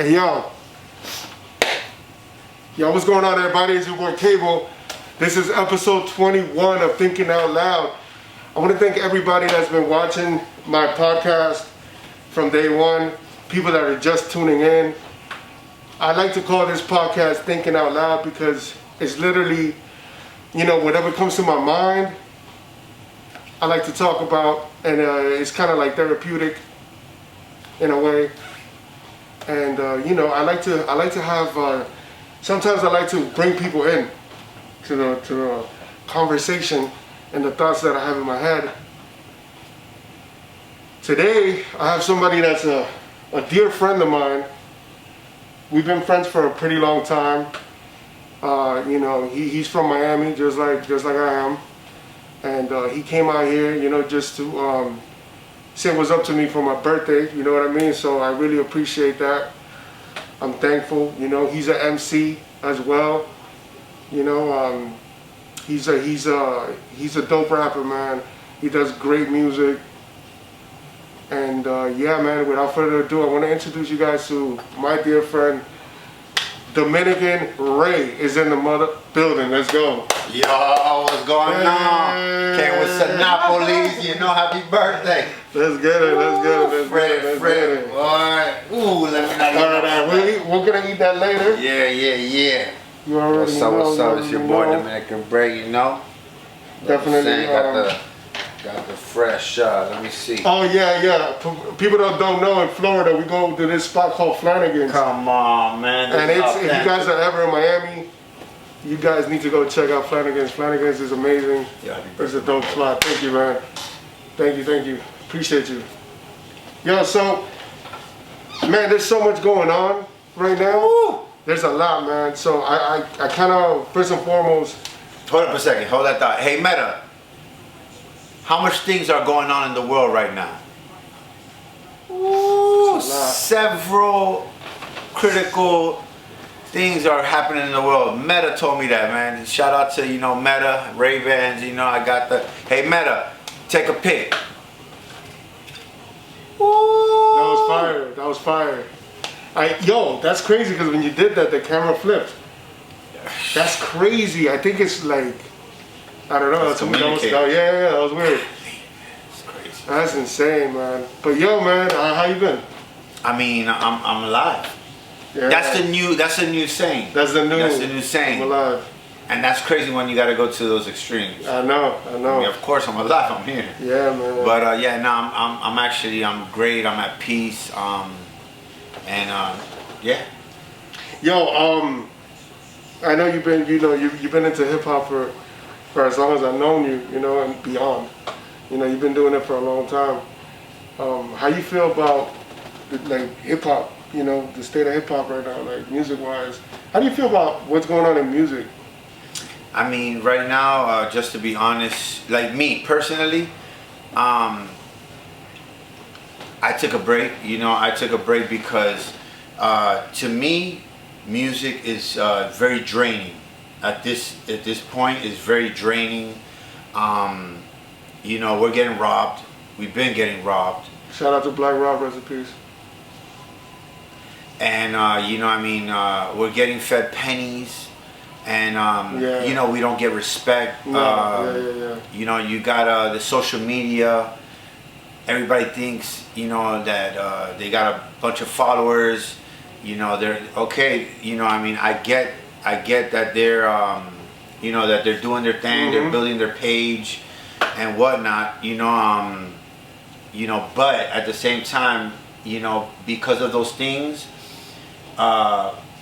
Hey, yo, what's going on, everybody? It's your boy Cable. This is episode 21 of Thinking Out Loud. I want to thank everybody that's been watching my podcast from day one, people that are just tuning in. I like to call this podcast Thinking Out Loud because it's literally, whatever comes to my mind, I like to talk about, and it's kind of like therapeutic in a way. And I like to have. Sometimes I like to bring people in to the conversation and the thoughts that I have in my head. Today I have somebody that's a dear friend of mine. We've been friends for a pretty long time. He's from Miami, just like I am, and he came out here, just to say what's up to me for my birthday. You know what I mean? So I really appreciate that. I'm thankful. He's an MC as well. He's a dope rapper, man. He does great music. And man, without further ado, I want to introduce you guys to my dear friend, Dominican Ray is in the building. Let's go. Yo, what's going on? Came with Sinopolis, happy birthday. Let's get it, let's get it. Boy. Ooh, let me not All right, we're gonna eat that later. Yeah. You already What's up? It's your boy know. Dominican Ray, Definitely. Got the fresh, let me see. Oh yeah. People that don't know, in Florida, we go to this spot called Flanagan's. Come on, man. And if you guys are ever in Miami, you guys need to go check out Flanagan's. Flanagan's is amazing. Yeah, it's a dope spot. Thank you, man. Thank you. Appreciate you. Yo, so, man, there's so much going on right now. Woo. There's a lot, man. So I kind of, first and foremost. Hold up a second. Hold that thought. Hey, Meta. How much things are going on in the world right now? Ooh, several critical things are happening in the world. Meta told me that, man. Shout out to, Meta, Ray-Bans, I got the... Hey, Meta, take a pic. Ooh. That was fire. That's crazy because when you did that, the camera flipped. That's crazy. I think it's like... I don't know. That was weird. It's crazy. That's insane, man. But man, how you been? I mean, I'm alive. Yeah. That's the new saying. That's the new saying. I'm alive. And that's crazy when you got to go to those extremes. I know. I mean, of course, I'm alive. I'm here. Yeah, man. But I'm great. I'm at peace. Yeah. Yo, I know you've been into hip hop for as long as I've known you, and beyond. You've been doing it for a long time. How you feel about hip hop? The state of hip hop right now, music wise. How do you feel about what's going on in music? I mean, right now, just to be honest, like me personally, I took a break. I took a break because to me, music is very draining. At this point, it's very draining. We're getting robbed. We've been getting robbed. Shout out to Black Rob, rest in peace. And we're getting fed pennies, and we don't get respect. No. You got the social media. Everybody thinks that they got a bunch of followers. They're okay. I get that they're that they're doing their thing. Mm-hmm. They're building their page and whatnot. But at the same time, because of those things,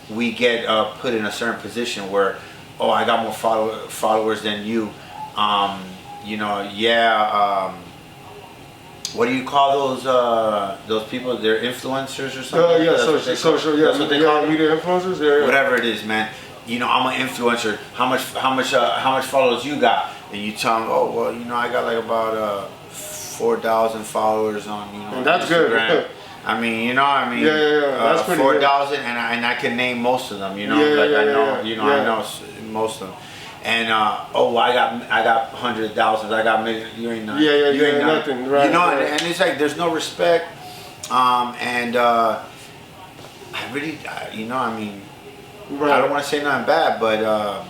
we get put in a certain position where, I got more followers than you. What do you call those people? They're influencers or something? Social, That's what they call them? Media influencers. Yeah. Whatever it is, man. I'm an influencer. How much followers you got? And you tell them, I got like about 4,000 followers on and that's Instagram. Good. That's pretty 4,000, and I can name most of them. I know most of them. And I got hundreds of thousands. I got millions. You ain't nothing. You ain't nothing. Right. And it's like there's no respect. I really, you know, I mean, Right. I don't want to say nothing bad, but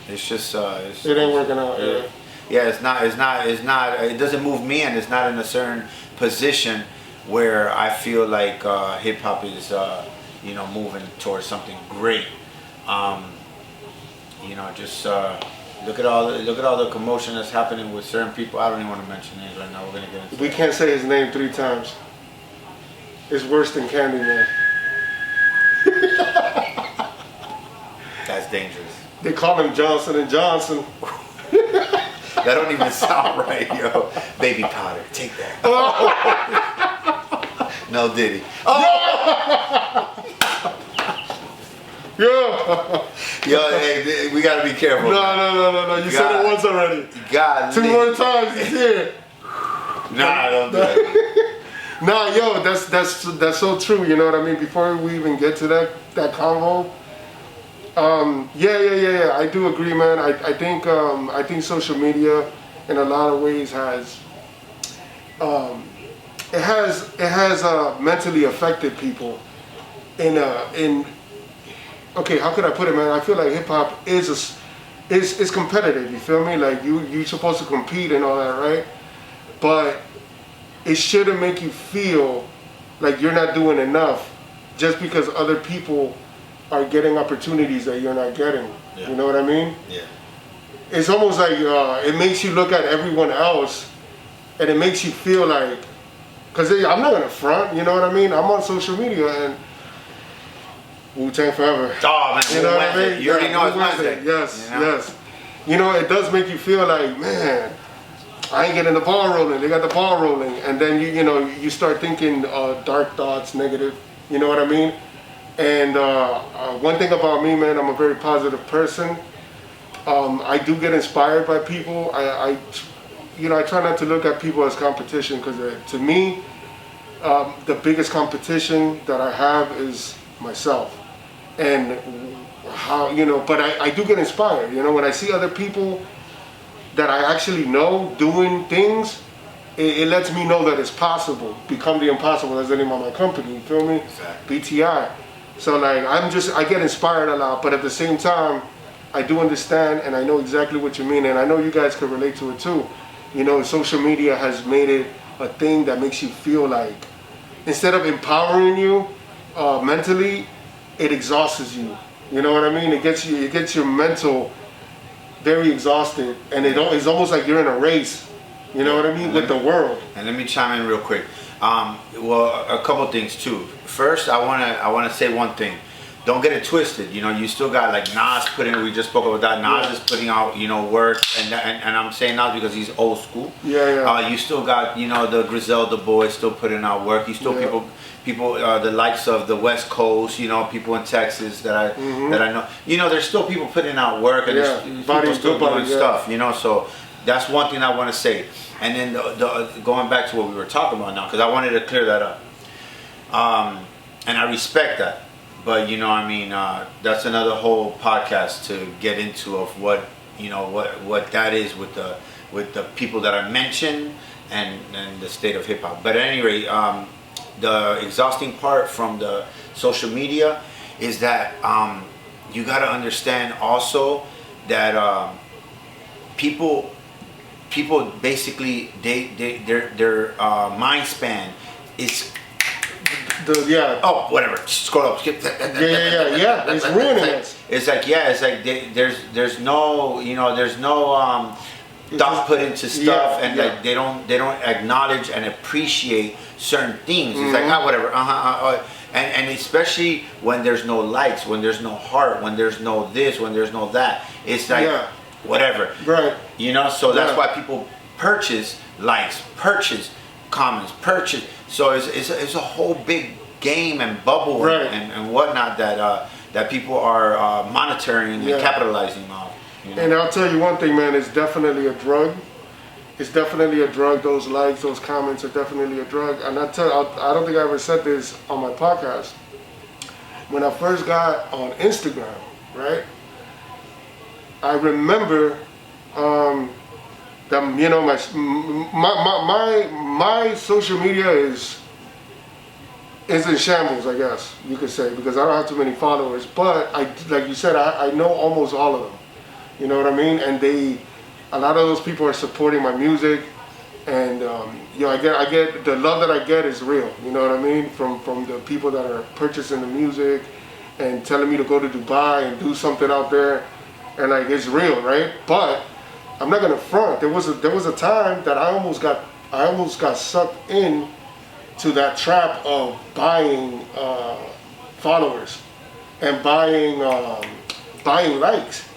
it's just It ain't working out. Yeah. yeah, it's not. It doesn't move me, and it's not in a certain position where I feel like hip hop is, you know, moving towards something great. You know, just look at all the commotion that's happening with certain people. I don't even want to mention names right now. We're gonna get into. We can't say his name 3 times. It's worse than Candyman. That's dangerous. They call him Johnson and Johnson. That don't even sound right, yo. Baby powder, take that. No Diddy. Yeah. Yo, hey, we gotta be careful. No. You said it once already. God. 2 more times. He's here. Nah, don't do that. Nah, yo, that's so true. You know what I mean? Before we even get to that convo, yeah. I do agree, man. I think social media, in a lot of ways, has mentally affected people. Okay, how could I put it, man? I feel like hip hop is competitive. You feel me? Like you're supposed to compete and all that, right? But it shouldn't make you feel like you're not doing enough just because other people are getting opportunities that you're not getting. Yeah. You know what I mean? Yeah. It's almost like it makes you look at everyone else, and it makes you feel like, because I'm not gonna front. You know what I mean? I'm on social media and Wu-Tang forever. Oh man, You know what I mean? You already know it's Wednesday. Yes, you know? yes. You know, it does make you feel like, man, I ain't getting the ball rolling. They got the ball rolling, and then you start thinking dark thoughts, negative. You know what I mean? And one thing about me, man, I'm a very positive person. I do get inspired by people. I try not to look at people as competition, because to me, the biggest competition that I have is myself. And how, but I do get inspired. When I see other people that I actually know doing things, it lets me know that it's possible. Become the Impossible, that's the name of my company, you feel me? Exactly. BTI. So like, I get inspired a lot, but at the same time, I do understand and I know exactly what you mean, and I know you guys can relate to it too. Social media has made it a thing that makes you feel like, instead of empowering you mentally, it exhausts you. You know what I mean? It gets your mental very exhausted, and it's almost like you're in a race. You know what I mean? With the world. And let me chime in real quick. Well, a couple things too. First, I wanna say one thing. Don't get it twisted. You still got like Nas putting. We just spoke about that. Nas is putting out work, and I'm saying Nas because he's old school. Yeah. You still got the Griselda boys still putting out work. You still people the likes of the West Coast. People in Texas that I know. There's still people putting out work, and there's people still doing stuff. So that's one thing I want to say. And then the going back to what we were talking about now, because I wanted to clear that up. And I respect that. But that's another whole podcast to get into of what that is with the people that I mentioned and the state of hip hop. But at any rate, the exhausting part from the social media is that you got to understand also that people basically their mind span is. Whatever. Scroll up. Skip that. Yeah. It's ruining us. It's like there's no thought put into stuff, and like they don't acknowledge and appreciate certain things. It's like whatever. And especially when there's no likes, when there's no heart, when there's no this, when there's no that. It's like whatever. Right. So that's why people purchase likes, purchase comments, purchase. So it's a whole big game and bubble and whatnot that people are monitoring and capitalizing on. And I'll tell you one thing, man, it's definitely a drug. It's definitely a drug. Those likes, those comments are definitely a drug. And I don't think I ever said this on my podcast. When I first got on Instagram, right? I remember my social media is is in shambles, I guess you could say, because I don't have too many followers. But like you said, I know almost all of them. You know what I mean? And a lot of those people are supporting my music, and I get the love that I get is real. You know what I mean? From the people that are purchasing the music and telling me to go to Dubai and do something out there, and like it's real, right? But I'm not gonna front. There was a time that I almost got sucked in to that trap of buying followers and buying likes.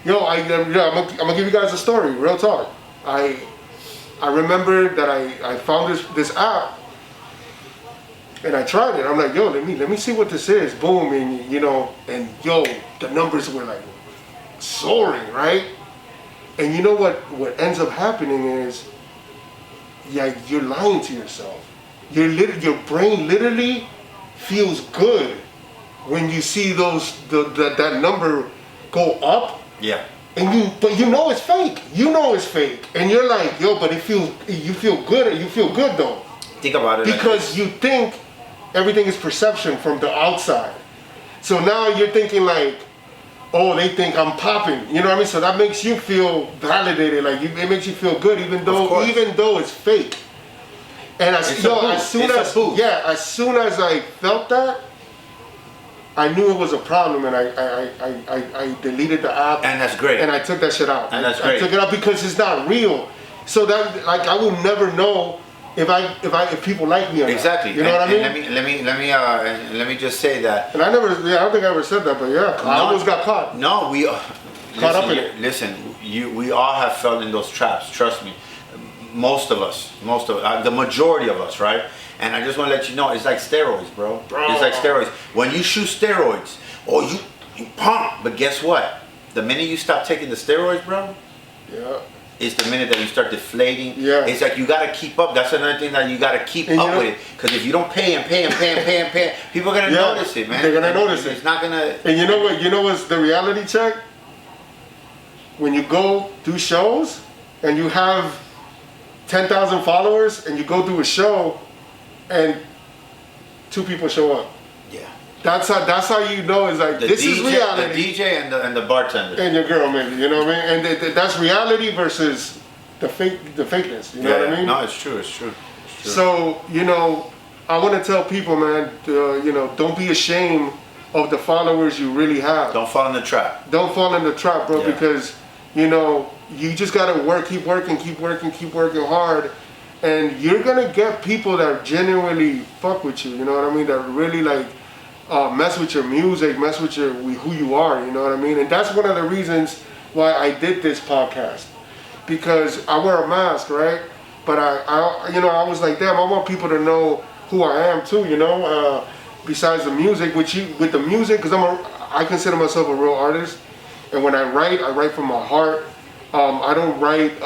I'm gonna give you guys a story, real talk. I remember that I found this app and I tried it. I'm like, let me see what this is. Boom, and the numbers were like soaring, right? And you know what ends up happening is, you're lying to yourself. Your brain literally feels good when you see that number go up. Yeah. But you know it's fake. You know it's fake, and you're like, but you feel good. You feel good though. Think about it. Because you think everything is perception from the outside. So now you're thinking like, oh, they think I'm popping. You know what I mean? So that makes you feel validated. Like it makes you feel good, even though it's fake. And as soon as I felt that, I knew it was a problem, and I deleted the app. And that's great. And I took that shit out. And that's great. I took it out because it's not real. So that I will never know if people like me or not. Exactly. You know what I mean? And let me just say that. And I don't think I ever said that, but I almost got caught. No, Caught up in it. Listen, we all have fell in those traps. Trust me. Most of us, the majority of us, right? And I just want to let you know, it's like steroids, bro. It's like steroids. When you shoot steroids, you pump. But guess what? The minute you stop taking the steroids, bro, it's the minute that you start deflating. Yeah. It's like you gotta keep up. That's another thing that you gotta keep up with it. Because if you don't pay and pay, people are gonna notice it, man. They're gonna notice it. It's not gonna. And you know what? You know what's the reality check? When you go do shows and you have 10,000 followers and you go do a show and 2 people show up. Yeah. That's how you know it's like this is reality. The DJ and the bartender. And your girl, maybe, you know what I mean? And that's reality versus the fakeness. You know what I mean? No, it's true. It's true. So I want to tell people, man, don't be ashamed of the followers you really have. Don't fall in the trap. Don't fall in the trap, bro, because you just gotta keep working hard, and you're gonna get people that genuinely fuck with you. You know what I mean? That really like mess with your music, mess with who you are. You know what I mean? And that's one of the reasons why I did this podcast, because I wear a mask, right? But I was like, damn, I want people to know who I am too. Besides the music, with the music, because I consider myself a real artist. And when I write from my heart. I don't write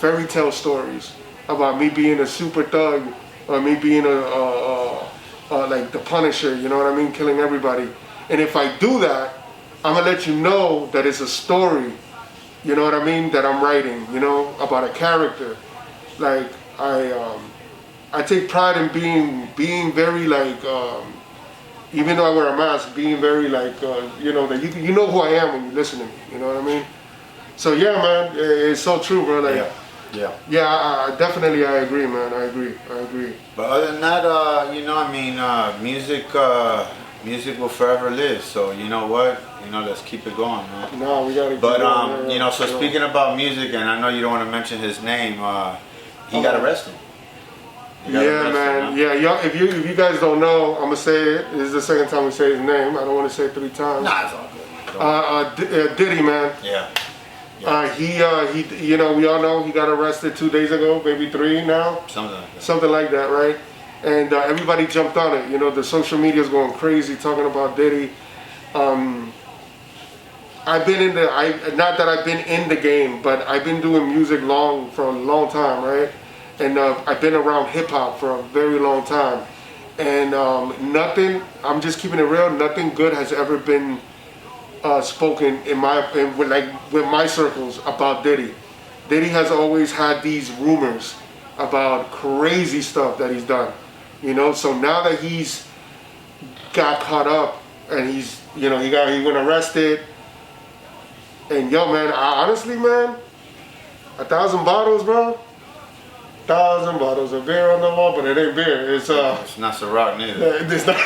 fairy tale stories about me being a super thug or me being like the Punisher, you know what I mean, killing everybody. And if I do that, I'm gonna let you know that it's a story, you know what I mean, that I'm writing, about a character. Like I take pride in being very like. Even though I wear a mask, being very like, that you know who I am when you listen to me, you know what I mean? So yeah, man, it's so true, bro. Like, I definitely, I agree, man. I agree. But other than that, music will forever live. So you know what? Let's keep it going, man. No, we gotta. But speaking about music, and I know you don't want to mention his name, he got arrested. Man. Y'all, if you guys don't know, I'm gonna say it. This is the second time we say his name. I don't want to say it 3 times. Nah, it's all good. Diddy, man. Yeah. He we all know he got arrested 2 days ago, maybe 3 now. Something like that, right? And everybody jumped on it. The social media is going crazy talking about Diddy. I've been not that I've been in the game, but I've been doing music for a long time, right? And I've been around hip hop for a very long time, and I'm just keeping it real. Nothing good has ever been spoken with my circles about Diddy. Diddy has always had these rumors about crazy stuff that he's done, You know, so now that he's got caught up and he's, you know, he went arrested. And yo, man, honestly, man, 1,000 bottles, bro. 1,000 bottles of beer on the wall, but it ain't beer. It's not Ciroc neither. It's not.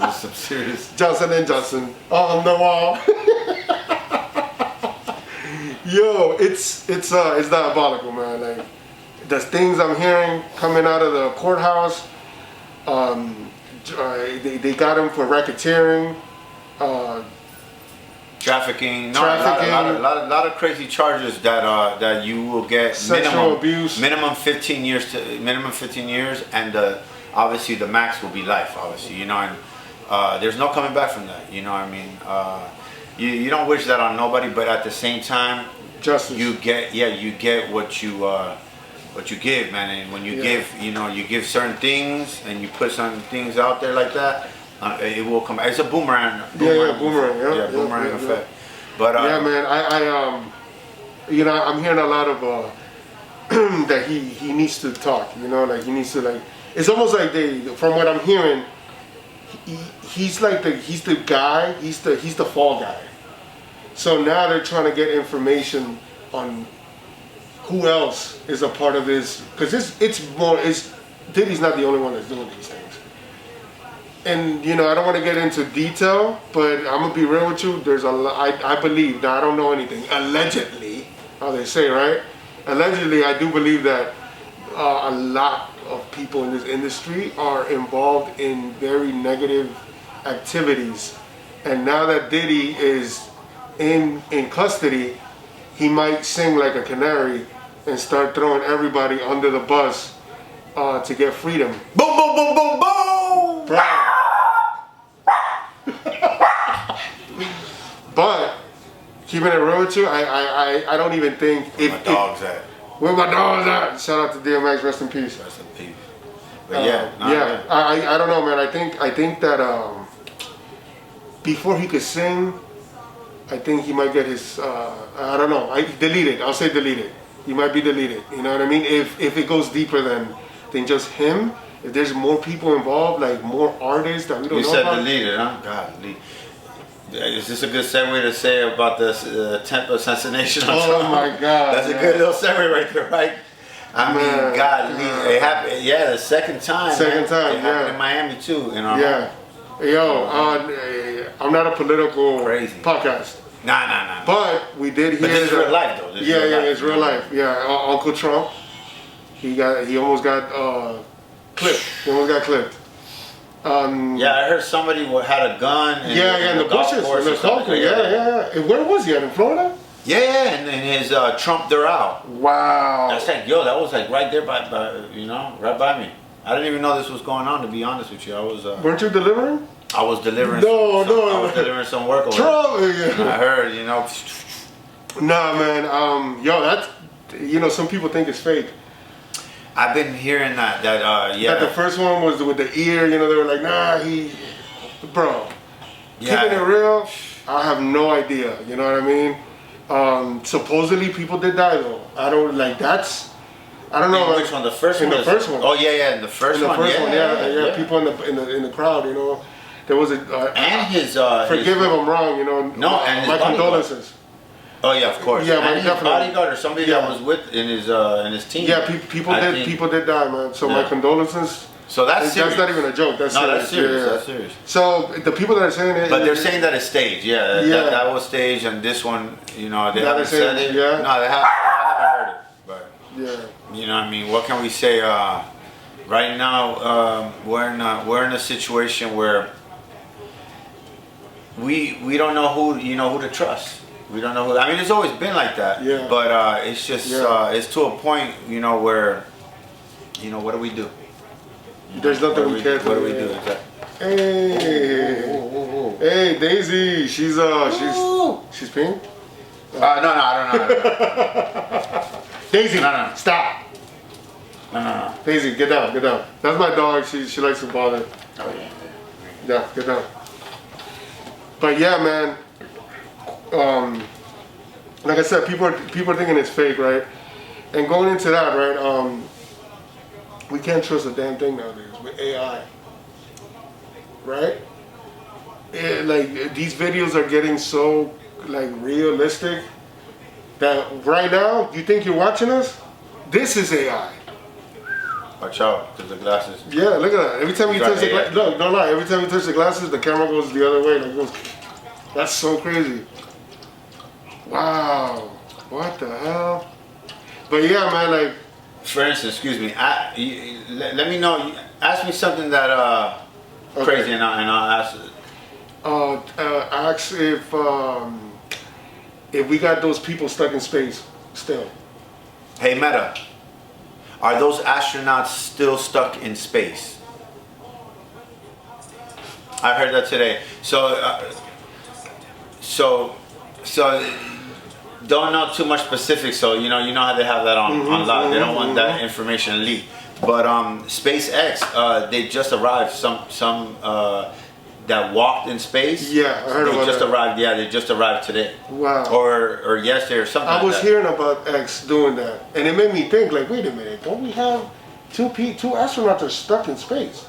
It's some serious. Johnson and Johnson on the wall. Yo, it's diabolical, man. Like the things I'm hearing coming out of the courthouse. They got him for racketeering. Trafficking, Trafficking. A lot of crazy charges that you will get. Sexual abuse. Minimum 15 years and obviously the max will be life. Obviously, you know, and there's no coming back from that. You know what I mean? You don't wish that on nobody, but at the same time, justice. You get what you give, man. And when you give, you know, you give certain things and you put certain things out there like that. It will come. It's a boomerang. Boomerang. Boomerang effect. But yeah, man. I you know, I'm hearing a lot of that he needs to talk. You know, like he needs to like. It's almost like from what I'm hearing, he's the guy. He's the fall guy. So now they're trying to get information on who else is a part of this, because it's Diddy's not the only one that's doing these things. And you know, I don't want to get into detail, but I'm gonna be real with you. There's a lot. I believe. Now I don't know anything. Allegedly, how they say, right? Allegedly, I do believe that a lot of people in this industry are involved in very negative activities. And now that Diddy is in custody, he might sing like a canary and start throwing everybody under the bus to get freedom. Boom, boom, boom, boom, boom. Bro. But keeping it real with you, I don't even think Where my dogs at? Where my dogs at? Shout out to DMX, rest in peace. Rest in peace. But yeah. I don't know, man. I think that before he could sing, I think he might get his I don't know. Deleted. I'll say deleted. He might be deleted. You know what I mean? If it goes deeper than just him, if there's more people involved, like more artists that we don't know about. You said deleted, huh? God, deleted. Is this a good segue to say about the attempt assassination on Trump? Oh my God. That's a good little segue right there, right? I mean, God, it happened. Yeah, the second time. Second time, it happened in Miami too. You know. Yeah. Yo, I'm not a political podcast. Nah. But we did hear. But this is real life, though. It's real life. Yeah, Uncle Trump. He almost got clipped. He almost got clipped. I heard somebody had a gun. In the bushes, in the Falcon. Yeah. Where was he at? In Florida? Yeah, and his Trump Doral. Wow. That's like, yo, that was like right there by right by me. I didn't even know this was going on, to be honest with you. I was. Weren't you delivering? I was delivering. No. I was delivering some work over Trump. there. I heard, you know. Nah, man. Yo, that's some people think it's fake. I've been hearing that That the first one was with the ear, they were like, nah, bro. Yeah. Keeping it real, I have no idea. You know what I mean? Supposedly people did die though. I don't know. Which one? The first one? In the first one. Oh yeah, in the first one. Yeah. People in the crowd, there was a. And his. Forgive if I'm wrong, No, and his my condolences. Oh yeah, of course. Yeah, and his bodyguard or somebody that was with in his team. Yeah, people did die, man. So my condolences. So that's serious. That's not even a joke. That's serious. That's serious. Yeah. That's serious. So the people that are saying it, but they're saying that it's staged. Yeah, that was staged, and this one, they haven't said it. Yeah. No, they haven't heard it. But yeah, I mean, what can we say? Right now, we're in a situation where we don't know who to trust. We don't know who. I mean, it's always been like that. Yeah. But it's just it's to a point, where, what do we do? There's nothing we can do. What do we do? Exactly. Hey, Daisy. She's pink. No, I don't know. Daisy, No. Stop. No. Daisy, get down. That's my dog. She likes to bother. Oh yeah. Yeah, get down. But yeah, man. Like I said, people are thinking it's fake, right? And going into that, right? we can't trust a damn thing nowadays with AI, right? Like these videos are getting so like realistic that right now you think you're watching us. This is AI. Watch out, because the glasses. Yeah, look at that. Every time you touch the glasses, look, don't lie. Every time you touch the glasses, the camera goes the other way. Like goes. That's so crazy. Wow. What the hell? But yeah, man. Like, for instance, excuse me. Let me know. Ask me something that crazy, and I'll ask. Ask if we got those people stuck in space still. Hey, Meta. Are those astronauts still stuck in space? I heard that today. So don't know too much specifics. So you know how they have that on lock. They don't want that information leaked. But SpaceX, they just arrived. Some that walked in space. Yeah, I heard about that. Arrived. Yeah, they just arrived today. Wow. Or yesterday or something. I was hearing about X doing that, and it made me think. Like, wait a minute, don't we have two astronauts are stuck in space?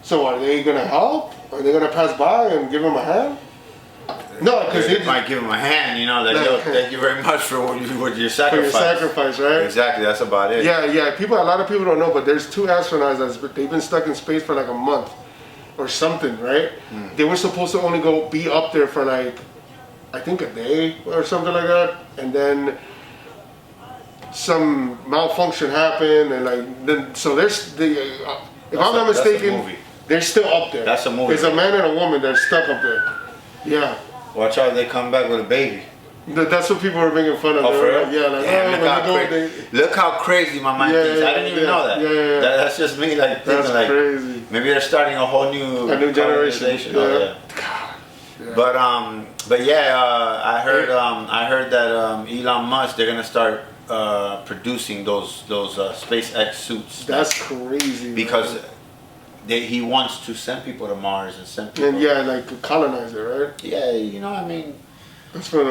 So are they gonna help? Are they gonna pass by and give them a hand? No, because they might give him a hand. You know that. Yo, thank you very much for what your sacrifice. For your sacrifice, right? Exactly. That's about it. Yeah. A lot of people don't know, but there's two astronauts they've been stuck in space for like a month. Or something, right? They were supposed to only be up there for like, I think a day or something like that, and then some malfunction happened, and like then if I'm not mistaken, they're still up there. That's a movie. There's a man and a woman that's stuck up there. Yeah. Watch out! They come back with a baby. That's what people were making fun of. Oh, for real? Like, yeah, like, look how crazy my mind thinks. I didn't even know that. Yeah. That's just me, like thinking that's like crazy. Maybe they're starting a whole new generation. Yeah. Oh, yeah. But I heard that Elon Musk, they're gonna start producing those SpaceX suits. That's crazy. Because he wants to send people to Mars and send people. And like colonize it, right? Yeah, you know what I mean. That's for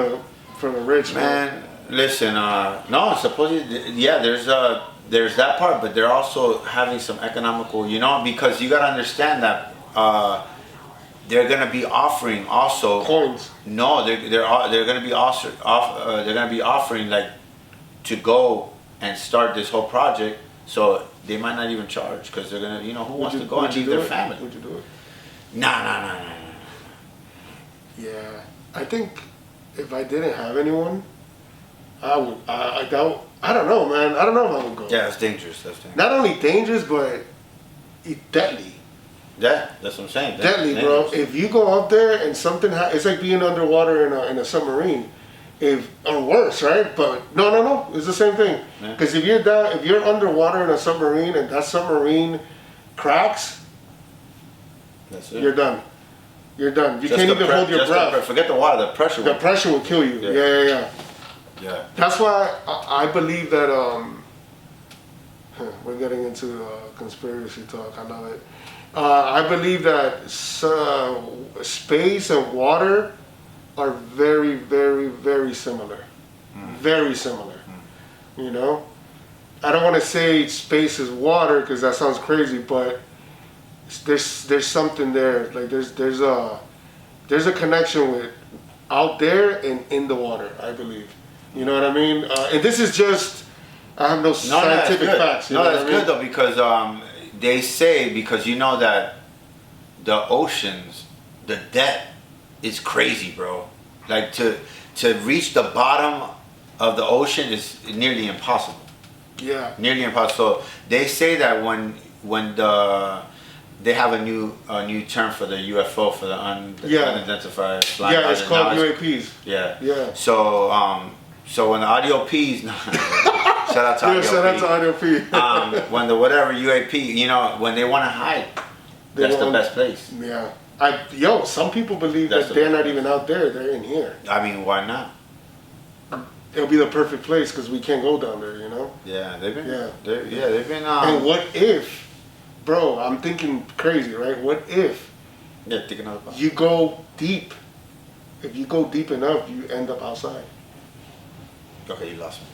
the rich, man. Listen, no, supposedly, yeah, there's that part, but they're also having some economical, because you gotta understand that they're gonna be offering also coins. No, they're gonna be offering like to go and start this whole project, so they might not even charge because they're gonna, who wants to go and leave their family? Would you do it? Nah. Yeah, I think. If I didn't have anyone, I would. I don't know, man. I don't know if I would go. Yeah, it's dangerous. Not only dangerous, but it's deadly. Yeah, that's what I'm saying. Deadly, bro. If you go up there and something, it's like being underwater in a submarine, or worse, right? But no, it's the same thing. Because if you're underwater in a submarine and that submarine cracks, that's it. You're done. You're done. You can't even hold your breath. Forget the water. The pressure. The pressure will kill you. Yeah. That's why I believe that. We're getting into conspiracy talk. I love it. I believe that space and water are very, very, very similar. Very similar. I don't want to say space is water because that sounds crazy, but there's something there. Like there's a connection with out there and in the water. I believe. You know what I mean? And this is just. I have no scientific facts. No, that's good though, because they say, because that the oceans, the depth is crazy, bro. Like to reach the bottom of the ocean is nearly impossible. Yeah. Nearly impossible. So they say that when they have a new term for the UFO, for the unidentified flying. Yeah, it's called UAPs. Yeah. So when the audio P's, shout out to audio P. When the whatever UAP, when they want to hide, that's the best place. Yeah. Some people believe that they're not even out there; they're in here. I mean, why not? It'll be the perfect place because we can't go down there. Yeah, they've been. Yeah, they've been. And what if, bro? I'm thinking crazy, right? What if? Yeah, thinking about. You go deep. If you go deep enough, you end up outside. Okay, you lost me.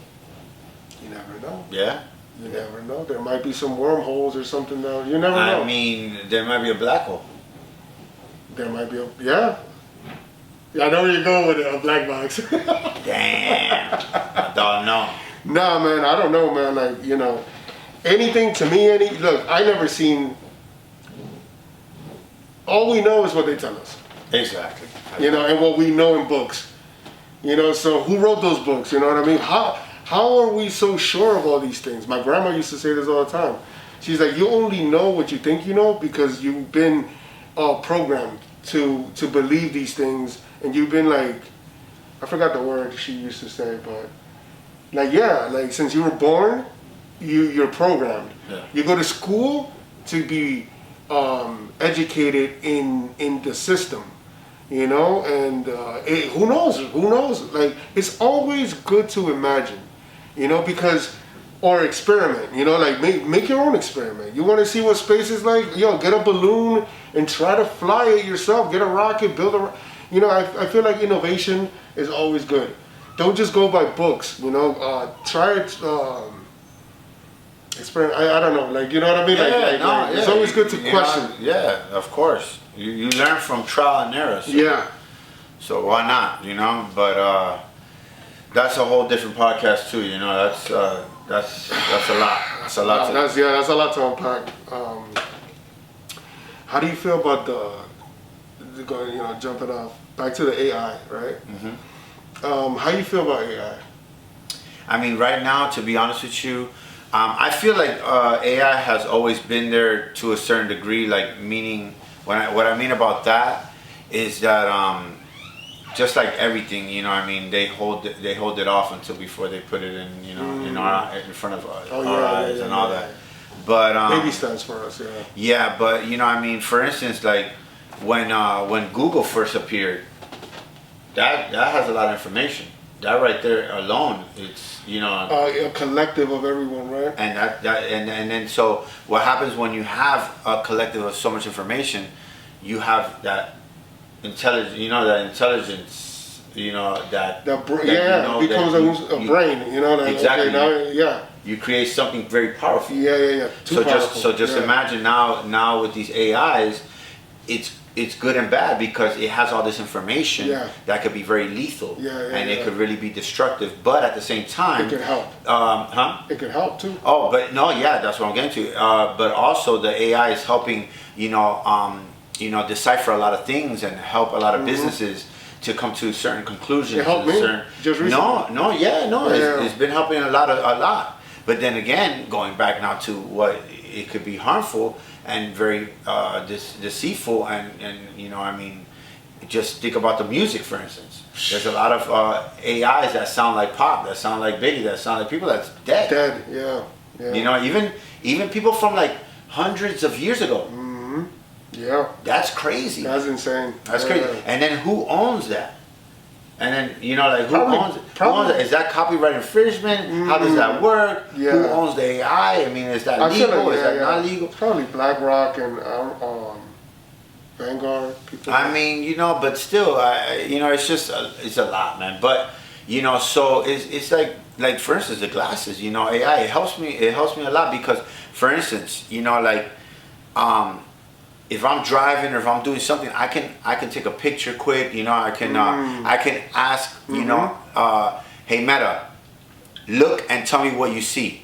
You never know. Yeah? You never know. There might be some wormholes or something though. You never know. I mean, there might be a black hole. There might be yeah. I know where you're going with it, a black box. Damn. I don't know. Nah, man, I don't know, man. Like, you know, anything to me, look, I never seen. All we know is what they tell us. Exactly. You know, and what we know in books. You know, so who wrote those books? You know what I mean? How are we so sure of all these things? My grandma used to say this all the time. She's like, you only know what you think you know because you've been programmed to believe these things, and you've been like, I forgot the word she used to say, but like, yeah, like since you were born, you're programmed. Yeah. You go to school to be educated in the system, you know, and who knows? Like, it's always good to imagine, you know, because, or experiment, you know, like make your own experiment. You want to see what space is like? Yo, get a balloon and try to fly it yourself. Get a rocket, build a, you know, I feel like innovation is always good. Don't just go by books, you know, try it, experiment. I don't know, like, you know what I mean? It's always good to question. Yeah, of course. You learn from trial and error. So, yeah. So why not, you know? But that's a whole different podcast too, you know. That's a lot. That's a lot. That's a lot to unpack. How do you feel about the going, you know, jumping off back to the AI, right? Mm-hmm. How do you feel about AI? I mean, right now, to be honest with you, I feel like AI has always been there to a certain degree. Like, meaning, what I mean about that is that just like everything, you know, I mean, they hold it off until before they put it in, you know, in front of our eyes and all that. But baby steps for us, yeah. Yeah, but you know, I mean, for instance, like when Google first appeared, that has a lot of information. That right there alone, it's, you know, a collective of everyone, right? And and then so what happens when you have a collective of so much information, you have that intelligence, you know, that intelligence, you know, that becomes that a brain, you know, like, exactly. Okay, now, you create something very powerful. Yeah. So just imagine now with these AIs, it's good and bad because it has all this information that could be very lethal, and it could really be destructive. But at the same time, it could help. It could help too. Oh, but no, yeah, that's what I'm getting to. But also the AI is helping, you know, decipher a lot of things and help a lot of businesses to come to certain conclusions. It helped me just recently. It's been helping a lot. But then again, going back now to what it could be harmful and very deceitful, and you know, I mean, just think about the music, for instance. There's a lot of AIs that sound like Pop, that sound like Biggie, that sound like people that's dead. Yeah. You know, even people from like hundreds of years ago. Mm-hmm. Yeah. That's crazy. That's insane. That's crazy. And then who owns that? And then, you know, like, who owns it? Is that copyright infringement? Mm-hmm. How does that work? Yeah. Who owns the AI? I mean, is that legal? Is that not legal? Probably BlackRock and Vanguard people. I mean, you know, but still, you know, it's just it's a lot, man. But you know, so it's like for instance, the glasses. You know, AI it helps me a lot because, for instance, you know, like if I'm driving or if I'm doing something, I can take a picture quick. You know, I can ask, you know, hey Meta, look and tell me what you see.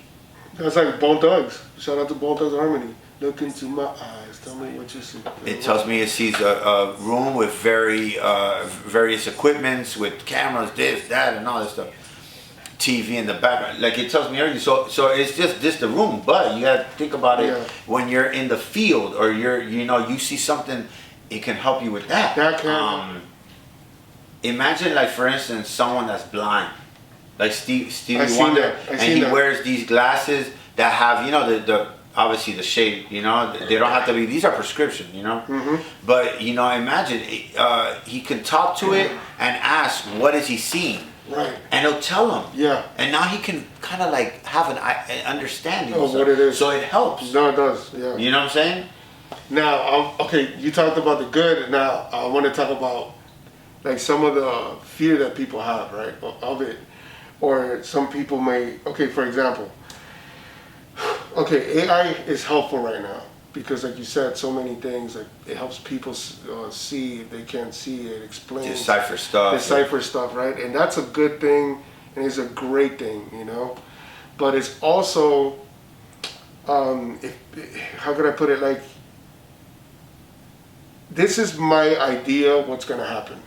That's like Bone Thugs. Shout out to Bone Thugs Harmony. Look into my eyes. Tell me what you see. It tells me it sees a room with various equipments with cameras, this, that, and all this stuff. TV in the background, like it tells me everything. So it's just the room, but you gotta think about it when you're in the field or you see something, it can help you with that. That can. Imagine, like, for instance, someone that's blind, like Stevie Wonder, and he wears these glasses that have, you know, the obviously the shade, you know, they don't have to be, these are prescription, you know. Mm-hmm. But you know, imagine he can talk to it and ask, what is he seeing? Right. And it'll tell him. Yeah. And now he can kind of like have an understanding of what it is. So it helps. No, it does. Yeah. You know what I'm saying? Now, okay, you talked about the good. Now, I want to talk about like some of the fear that people have, right, of it. Or some people may, okay, for example, okay, AI is helpful right now because, like you said, so many things. Like it helps people see if they can't see it, explain, decipher stuff, right? And that's a good thing, and it's a great thing, you know. But it's also, how could I put it? Like, this is my idea of what's gonna happen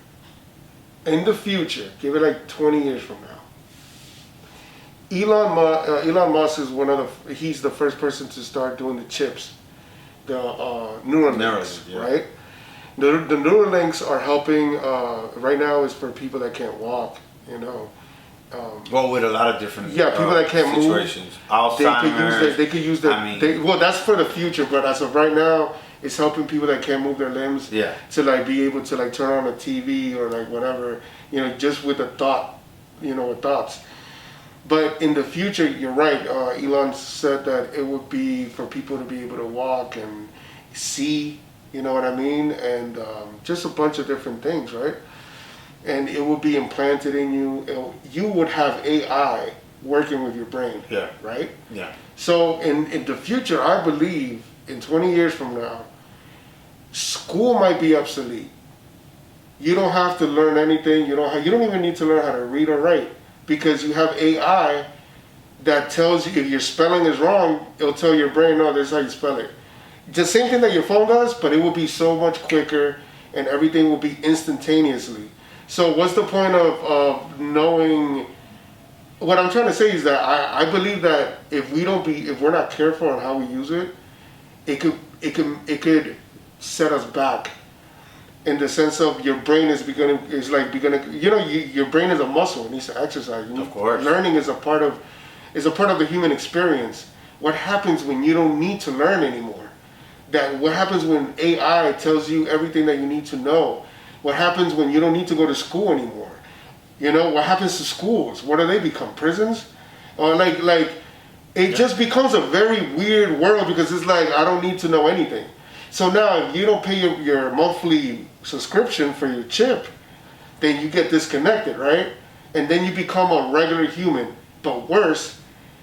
in the future. Give it like 20 years from now. Elon Musk is he's the first person to start doing the chips, the Neuralinks, yeah. right? The Neuralinks are helping, right now is for people that can't walk, you know. Well, with a lot of different people that can't situations. move, Alzheimer's. they could use well, that's for the future, but as of right now, it's helping people that can't move their limbs to like be able to like turn on a TV or like whatever, you know, just with a thought, you know, with thoughts. But in the future, you're right. Elon said that it would be for people to be able to walk and see, you know what I mean? And just a bunch of different things, right? And it will be implanted in you. You would have AI working with your brain, right? Yeah. So in the future, I believe in 20 years from now, school might be obsolete. You don't have to learn anything. You don't even need to learn how to read or write. Because you have AI that tells you if your spelling is wrong, it'll tell your brain, no, this is how you spell it. The same thing that your phone does, but it will be so much quicker and everything will be instantaneously. So what's the point of knowing? What I'm trying to say is that I believe that if we're not careful on how we use it, it could set us back. In the sense of your brain your brain is a muscle, it needs to exercise. Of course. Learning is a part of the human experience. What happens when you don't need to learn anymore? What happens when AI tells you everything that you need to know? What happens when you don't need to go to school anymore? You know, what happens to schools? What do they become? Prisons? Or it just becomes a very weird world because it's like, I don't need to know anything. So now if you don't pay your monthly subscription for your chip, then you get disconnected, right? And then you become a regular human, but worse,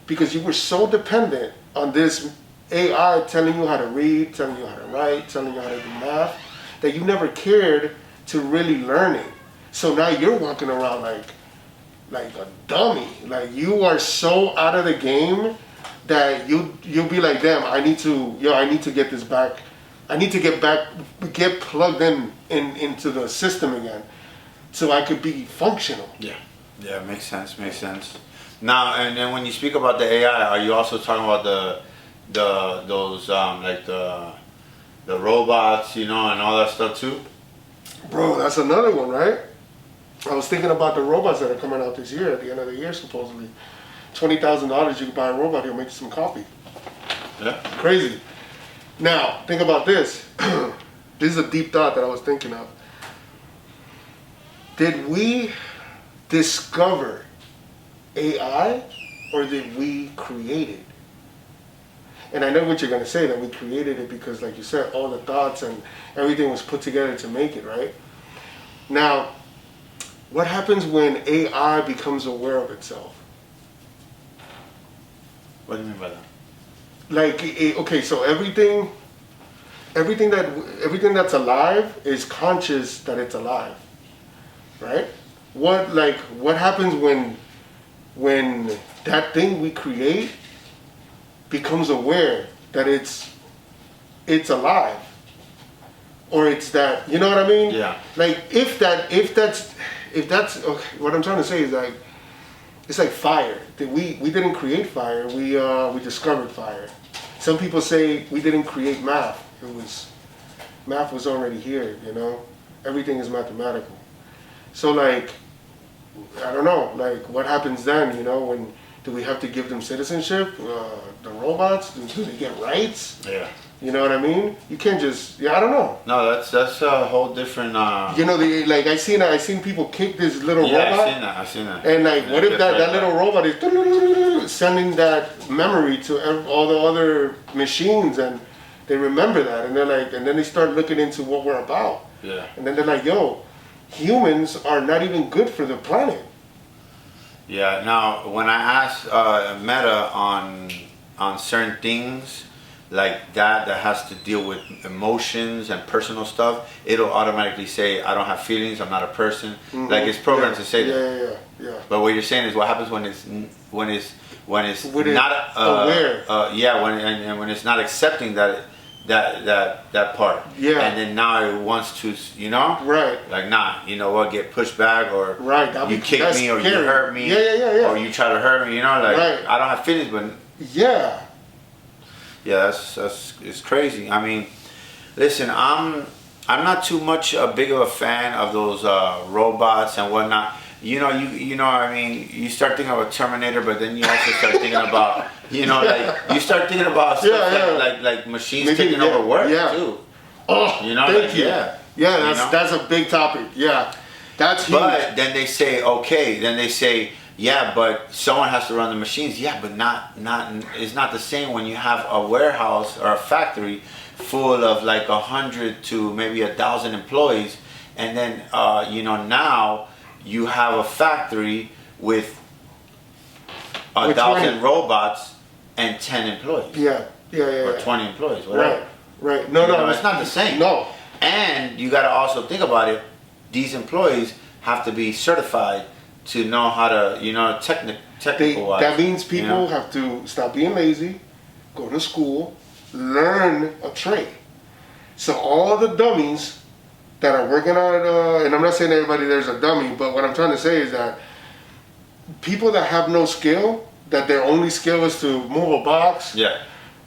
because you were so dependent on this AI telling you how to read, telling you how to write, telling you how to do math, that you never cared to really learn it. So now you're walking around like a dummy. Like you are so out of the game that you'll be like, damn, I need to get this back. I need to get plugged into the system again, so I could be functional. Yeah, makes sense. Now, and then when you speak about the AI, are you also talking about those like the robots, you know, and all that stuff too? Bro, that's another one, right? I was thinking about the robots that are coming out this year, at the end of the year, supposedly. $20,000, you can buy a robot, he'll make you some coffee. Yeah. Crazy. Now, think about this. This is a deep thought that I was thinking of. Did we discover AI or did we create it? And I know what you're going to say, that we created it because, like you said, all the thoughts and everything was put together to make it, right? Now, what happens when AI becomes aware of itself? What do you mean by that? Like, okay, so everything that's alive is conscious that it's alive, right? What happens when that thing we create becomes aware that it's alive, or it's that, you know what I mean? Yeah. Like if that's okay, what I'm trying to say is like, it's like fire. We didn't create fire. We discovered fire. Some people say we didn't create math. Math was already here. You know, everything is mathematical. So like, I don't know. Like, what happens then? You know, when do we have to give them citizenship? The robots, do they get rights? Yeah. You know what I mean? You can't just, I don't know. No, that's a whole different. You know, I seen people kick this little robot. I've seen that. And like, what if that little robot is sending that memory to all the other machines, and they remember that, and they're like, and then they start looking into what we're about. Yeah. And then they're like, yo, humans are not even good for the planet. Yeah. Now, when I asked Meta on on certain things like that has to deal with emotions and personal stuff, it'll automatically say, I don't have feelings, I'm not a person. Mm-hmm. Like it's programmed to say that. Yeah. But what you're saying is what happens when it's When not aware. when it's not accepting that part. Yeah. And then now it wants to, Right. like, nah, you know what, get pushed back, or Right. you kick me, or scary. you hurt me, Yeah. or you try to hurt me, like Right. I don't have feelings, but Yeah. yeah, that's it's crazy. I mean, listen, I'm not too much big of a fan of those robots and whatnot. I mean, you start thinking about Terminator, but then you also start thinking about, like you start thinking about stuff like machines taking over work too. Oh, thank you. Yeah, that's a big topic. Yeah, that's huge. But then they say, yeah, but someone has to run the machines. Yeah, but it's not the same when you have a warehouse or a factory full of like 100 to maybe 1,000 employees, and then now you have a factory with 1,000 robots and 10 employees. Yeah. Or 20 employees, whatever. Right. No, it's not the same. No. And you got to also think about it. These employees have to be certified to know how to, technical wise. That means people have to stop being lazy, go to school, learn a trade. So all the dummies that are working on, and I'm not saying everybody there's a dummy, but what I'm trying to say is that people that have no skill, that their only skill is to move a box,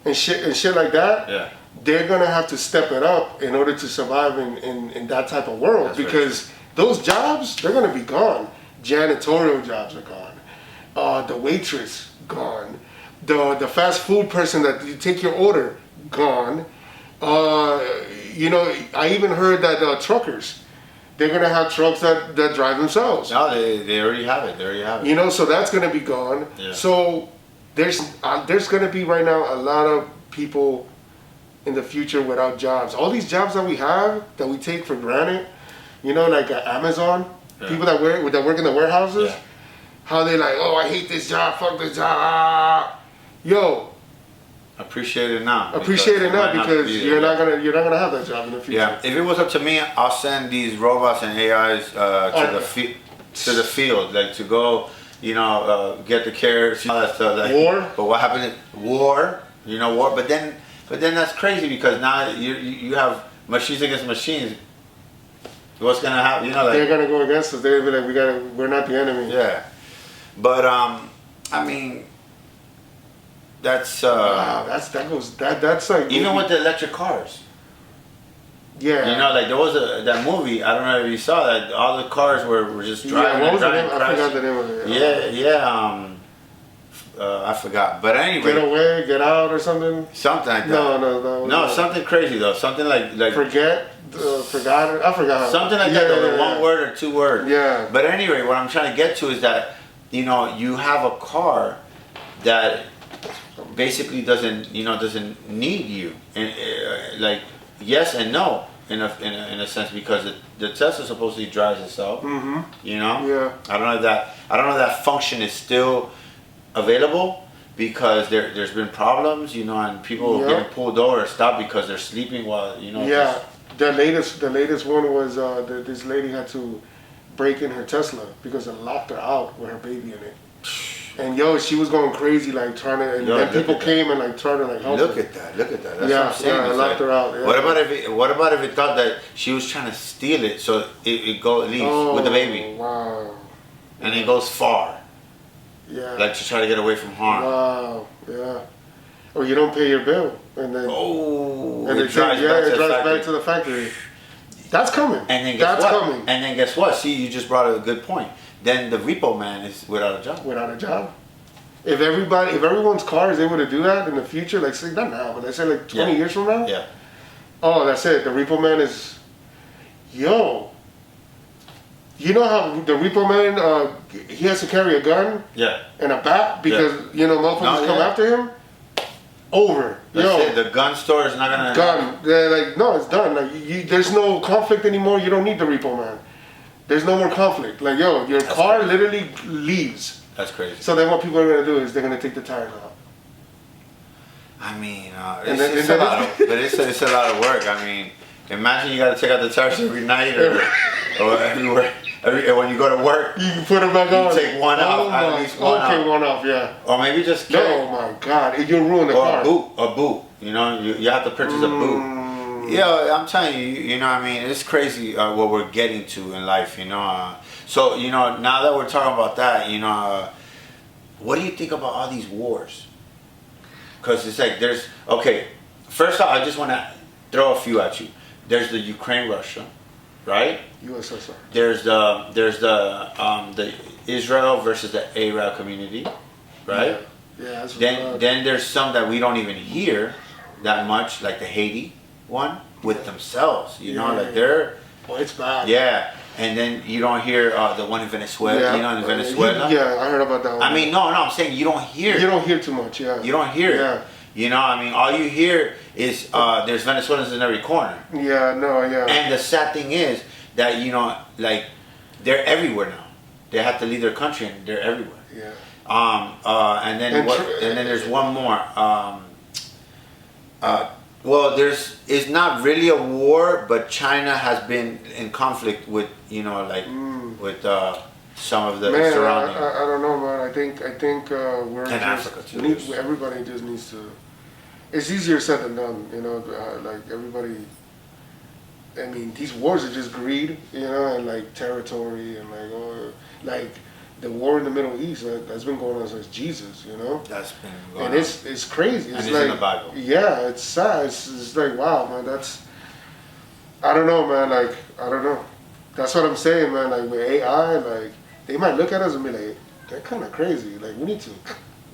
and shit like that, they're gonna have to step it up in order to survive in that type of world. That's because those jobs, they're gonna be gone. Janitorial jobs are gone. The waitress, gone. The fast food person that you take your order, gone. I even heard that truckers, they're gonna have trucks that drive themselves. No, they already have it. So that's gonna be gone. Yeah. So there's gonna be right now a lot of people in the future without jobs. All these jobs that we have that we take for granted, like Amazon, people that work in the warehouses, how they like, oh, I hate this job, fuck this job. Yo, appreciate it now because you're not gonna have that job in the future. Yeah, if it was up to me, I'll send these robots and AIs to the field, like to go, get the carrots, all that stuff. Like, war. But what happened? War. War. But then that's crazy because now you have machines against machines. What's gonna happen? They're gonna go against us. They're gonna be like, we're not the enemy. Yeah, but I mean, that's that's like even with the electric cars. Yeah. Like there was that movie. I don't know if you saw that. All the cars were just driving. What was the driving, name? I forgot the name of it. I forgot. But anyway, get away, get out, or something. Something like that. No, something crazy though. Something like forgot. I forgot. Something like that. Though, one word or two words. Yeah. But anyway, what I'm trying to get to is that you have a car that basically doesn't need you, and like yes and no in a sense, because the Tesla supposedly drives itself. Mm-hmm. Yeah. I don't know if that function is still available because there's been problems, and people getting pulled over or stopped because they're sleeping while Yeah. The latest one was this lady had to break in her Tesla because it locked her out with her baby in it. And she was going crazy, like trying to, and then people came and like tried to like help her. Look at that. That's what I'm saying. Yeah, locked her out. Yeah. What about if it thought that she was trying to steal it, so it leaves with the baby? Wow. And it goes far. Yeah. Like to try to get away from harm. Wow. Yeah. Or you don't pay your bill, and then it drives back to the factory. That's coming. And then coming. And then guess what? See, you just brought a good point. Then the repo man is without a job. Without a job. If everyone's car is able to do that in the future, like say not now, but let's say like 20 years from now. Yeah. Oh, that's it. The repo man is. Yo. You know how the repo man he has to carry a gun. Yeah. And a bat because motherfuckers come after him. Over. The gun store is not gonna. Gun. They're like, no, it's done. Like, there's no conflict anymore. You don't need the repo man. There's no more conflict. Like, your car literally leaves. That's crazy. So then what people are gonna do is they're gonna take the tires out. I mean, And it's then a lot, but it's a lot of work. I mean, imagine you got to take out the tires every night or everywhere. When you go to work, you can put them back on. You take one out, at least one out. Okay, one off, yeah. Or maybe just Oh my God, you'll ruin the car. A boot. You know, you have to purchase a boot. Yeah, I'm telling you, you know what I mean? It's crazy what we're getting to in life, you know. So, you know, now that we're talking about that, you know, what do you think about all these wars? Because it's like okay, first off, I just want to throw a few at you. There's the Ukraine-Russia, right? USSR. There's the Israel versus the Arab community, right? Yeah, that's then there's some that we don't even hear that much, like the Haiti one with themselves. You know, like they're. Oh, it's bad. Yeah, and then you don't hear the one in Venezuela. Yeah. You know, in Venezuela. Yeah, I heard about that one. I mean, no, I'm saying you don't hear. You don't hear too much. Yeah. You don't hear. Yeah. It. You know, I mean, all you hear is there's Venezuelans in every corner. Yeah, no, yeah. And the sad thing is that, you know, like, they're everywhere now. They have to leave their country and they're everywhere. Yeah. And then there's one more. Well, it's not really a war, but China has been in conflict with, you know, like with some of the surrounding. I don't know, man. I think we're and Africa too. Everybody just needs to. It's easier said than done, you know. Like everybody. I mean, these wars are just greed, you know, and like territory and like the war in the Middle East that's been going on since Jesus, you know. That's been going and on. It's crazy. It's like, in the Bible. Yeah, it's sad. It's like wow, man. I don't know, man. Like I don't know. That's what I'm saying, man. Like with AI, like they might look at us and be like, they're kind of crazy. Like we need to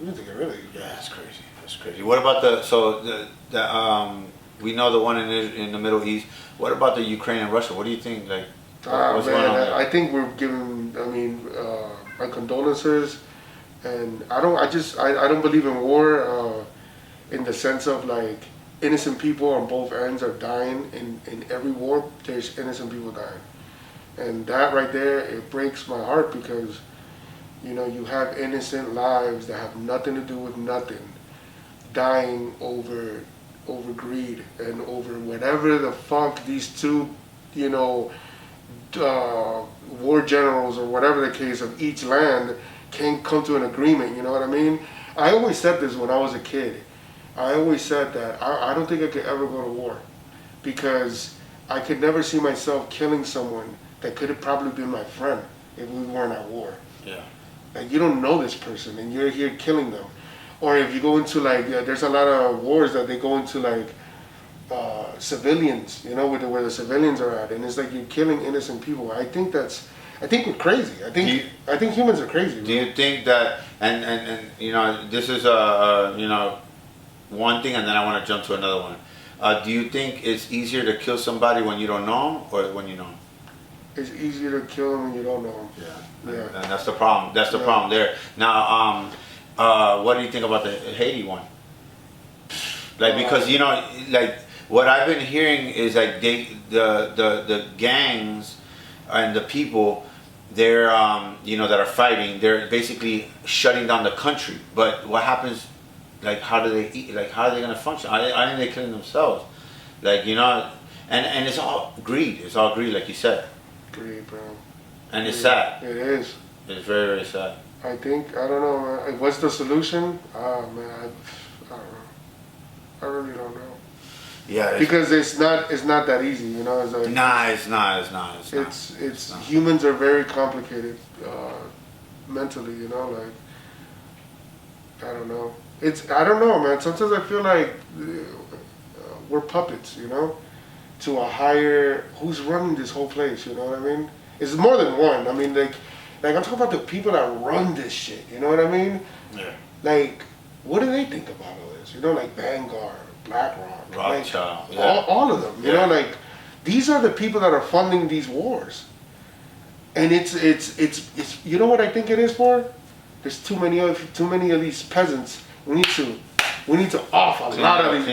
get rid of you. Yeah, that's crazy. That's crazy. What about we know the one in the Middle East. What about the Ukraine and Russia? What do you think? Like, what's going on there? I think we're giving. I mean, my condolences, and I don't believe in war in the sense of like innocent people on both ends are dying. In every war, there's innocent people dying, and that right there, it breaks my heart because, you know, you have innocent lives that have nothing to do with nothing, dying over greed and over whatever the fuck these two, you know, war generals or whatever the case of each land can't come to an agreement. You know what I mean? I always said this when I was a kid. I always said that I don't think I could ever go to war because I could never see myself killing someone that could have probably been my friend if we weren't at war. Yeah. Like you don't know this person and you're here killing them. Or if you go into like, there's a lot of wars that they go into like civilians, you know, where the civilians are at, and it's like you're killing innocent people. I think we're crazy. I think humans are crazy. Do you think that, and you know, this is you know, one thing, and then I want to jump to another one. Do you think it's easier to kill somebody when you don't know them or when you know them? It's easier to kill them when you don't know them. Yeah. And that's the problem. That's the problem there. Now, what do you think about the Haiti one? Like, because, you know, like what I've been hearing is like the gangs and the people, they're you know, that are fighting, they're basically shutting down the country. But what happens? Like, how do they eat? Like, how are they gonna function? Are they killing themselves? Like, you know, and it's all greed. It's all greed, like you said. Greed, bro. And it's sad. It is. It's very, very sad. I don't know, man. What's the solution? Man, I don't know. I really don't know. Yeah. Because it's not that easy, you know. It's like, it's not. It's humans are very complicated mentally, you know. Like I don't know. I don't know, man. Sometimes I feel like we're puppets, you know, to a higher. Who's running this whole place? You know what I mean? It's more than one. I mean, like I'm talking about the people that run this shit. You know what I mean? Yeah. Like, what do they think about all this? You know, like Vanguard, BlackRock, Rothschild, all of them. You know, like these are the people that are funding these wars. And it's you know what I think it is for? There's too many of these peasants. We need to off a lot of these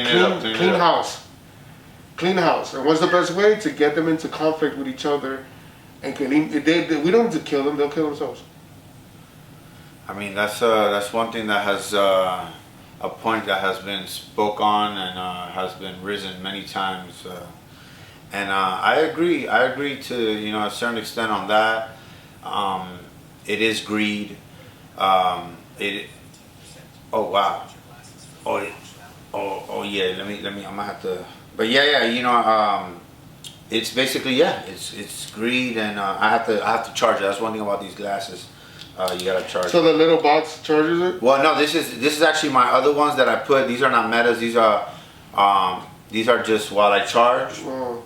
clean house. And what's the best way to get them into conflict with each other? And we don't need to kill them; they'll kill themselves. I mean, that's one thing that has a point that has been spoke on and has been risen many times. And I agree. I agree to a certain extent on that. It is greed. It. Oh wow. Oh. Oh yeah. Let me. I'm gonna have to. But yeah. It's basically It's greed, and I have to charge it. That's one thing about these glasses. You gotta charge. So the little box charges it? Well, no. This is actually my other ones that I put. These are not metas. These are just while I charge. Oh.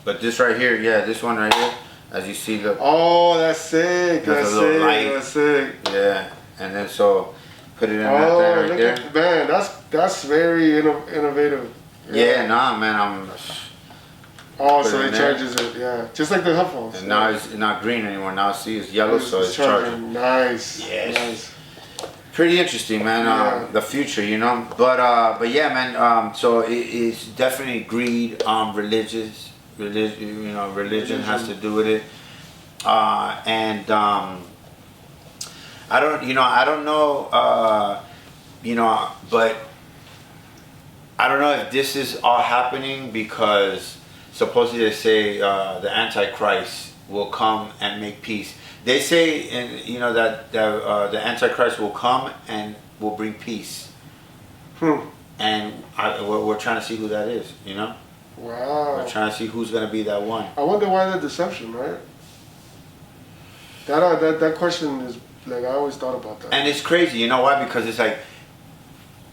But this right here, this one right here, as you see the. Oh, that's sick. There's That's a little sick. light. That's sick. Yeah, and then so put it in that thing right there. Man, that's very innovative. Yeah, nah, man, Oh, so it charges it, yeah. Just like the headphones. And now it's not green anymore. Now it's yellow, so it's charging. Nice. Yes. Nice. Pretty interesting, man. The future, But yeah, man. So it's definitely greed. Religion has to do with it. And I don't know. But I don't know if this is all happening because supposedly they say the Antichrist will come and make peace. They say, that the Antichrist will come and will bring peace. And we're trying to see who that is. Wow. We're trying to see who's going to be that one. I wonder why the deception, right? That question is like I always thought about that. And it's crazy. You know why? Because it's like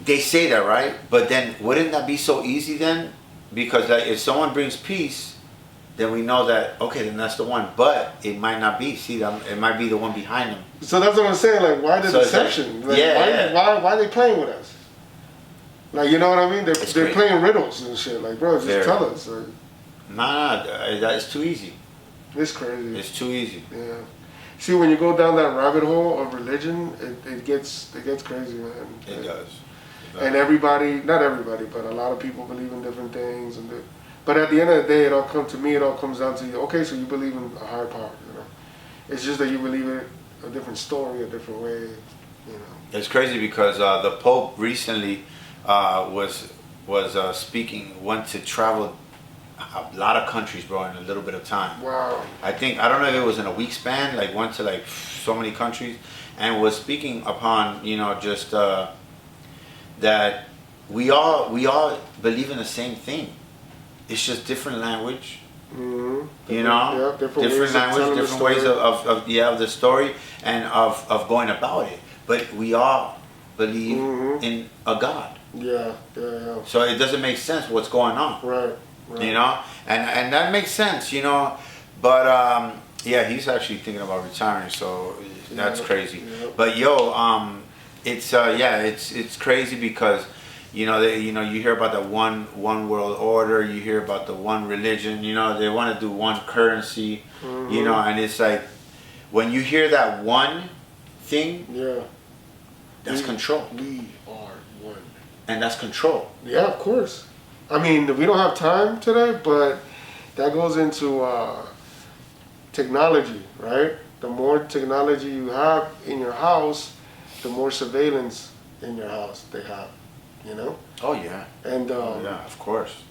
they say that, right? But then wouldn't that be so easy then? Because if someone brings peace, then we know that, okay, then that's the one. But it might not be. See, it might be the one behind them. So that's what I'm saying. Like, why the deception? Why are they playing with us? Like, you know what I mean? They're playing riddles and shit. Like, bro, just tell us. Like, nah, that's too easy. It's crazy. It's too easy. Yeah. See, when you go down that rabbit hole of religion, it gets crazy, man. It does. And not everybody, but a lot of people believe in different things. But at the end of the day, it all comes down to, okay, so you believe in a higher power, It's just that you believe it a different story, a different way, It's crazy because the Pope recently was speaking, went to travel a lot of countries, bro, in a little bit of time. Wow. I don't know if it was in a week span, like went to like so many countries, and was speaking upon, just that we all believe in the same thing. It's just different language. Mm-hmm. Different language, different ways of the story and of going about it. But we all believe in a God. Yeah. So it doesn't make sense what's going on. Right. And that makes sense, But he's actually thinking about retiring, so that's crazy. Yeah. But it's crazy because you hear about the one world order, you hear about the one religion, they want to do one currency, and it's like when you hear that one thing, that's control. We are one. And that's control. Yeah, of course. I mean, we don't have time today, but that goes into technology, right? The more technology you have in your house, the more surveillance in your house they have, Oh yeah. And yeah, of course.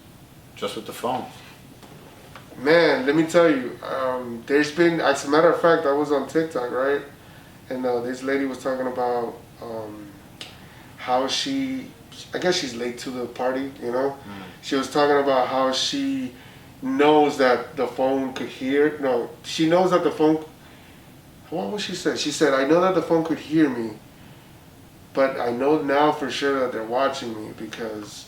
Just with the phone. Man, let me tell you, there's been, as a matter of fact, I was on TikTok, right? And this lady was talking about how I guess she's late to the party, She was talking about how she knows that the phone could hear. No, she knows that the phone. What was she said? She said, "I know that the phone could hear me, but I know now for sure that they're watching me because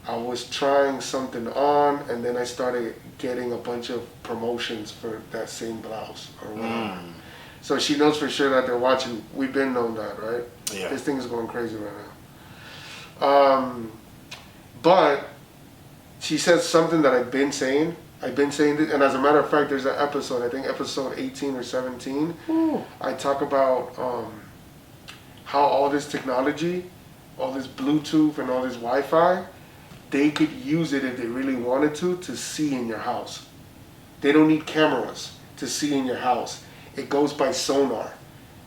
I was trying something on, and then I started getting a bunch of promotions for that same blouse or whatever." So she knows for sure that they're watching. We've been known that, right? Yeah. This thing is going crazy right now. But she said something that I've been saying, and as a matter of fact, there's an episode, I think episode 18 or 17, I talk about how all this technology, all this Bluetooth and all this Wi-Fi, they could use it if they really wanted to see in your house. They don't need cameras to see in your house. It goes by sonar,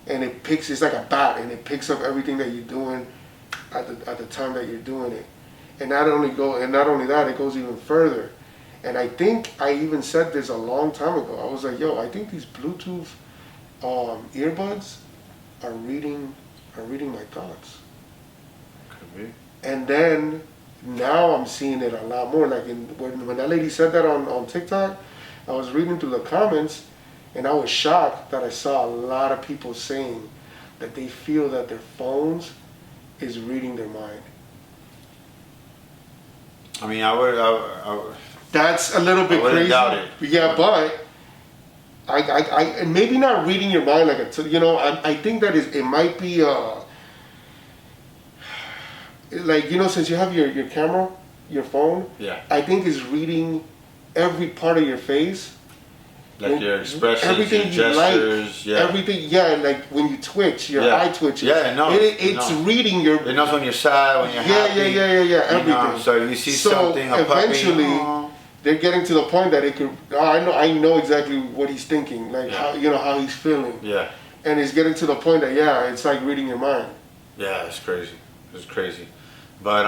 and it's like a bat, and it picks up everything that you're doing. at the time that you're doing it. And not only that, it goes even further. And I think I even said this a long time ago. I was like, yo, I think these Bluetooth earbuds are reading my thoughts. Could be. And then now I'm seeing it a lot more. Like when that lady said that on TikTok, I was reading through the comments, and I was shocked that I saw a lot of people saying that they feel that their phones is reading their mind. I mean, I would. That's a little bit crazy. Doubt it. Yeah, but I maybe not reading your mind like I think that it might be like since you have your camera, your phone. Yeah. I think it's reading every part of your face. Like your expressions, everything your gestures, like, everything, like when you twitch, your eye twitches. Yeah, no, it's reading your. It knows when you're sad, when you're happy. Yeah, everything. So if you see something, a eventually, puppy, they're getting to the point that it could. I know exactly what he's thinking, like how he's feeling. Yeah. And it's getting to the point that it's like reading your mind. Yeah, it's crazy. It's crazy, but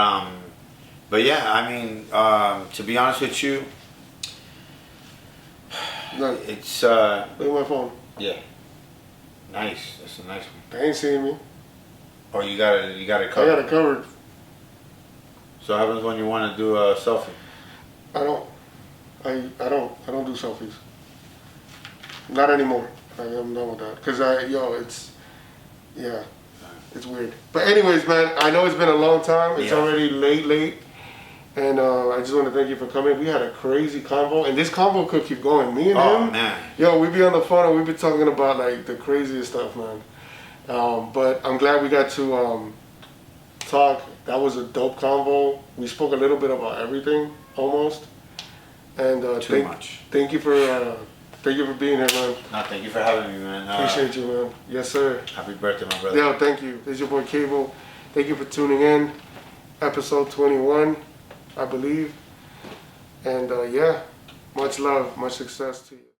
yeah, I mean, to be honest with you. Look, it's look at my phone. Yeah, nice. That's a nice one. They ain't seeing me. Oh, you got it covered. I got it covered. So what happens when you want to do a selfie? I don't do selfies. Not anymore. I'm done with that. Cause it's weird. But anyways, man, I know it's been a long time. It's already late. And I just want to thank you for coming. We had a crazy convo, and this convo could keep going. Me and him. Oh man. Yo, we be on the phone and we be talking about like the craziest stuff, man. But I'm glad we got to talk. That was a dope convo. We spoke a little bit about everything, almost. And thank you for being here, man. No, thank you for having me, man. Appreciate you, man. Yes, sir. Happy birthday, my brother. Yo, thank you. This is your boy Cable. Thank you for tuning in. Episode 21. I believe. And much love, much success to you.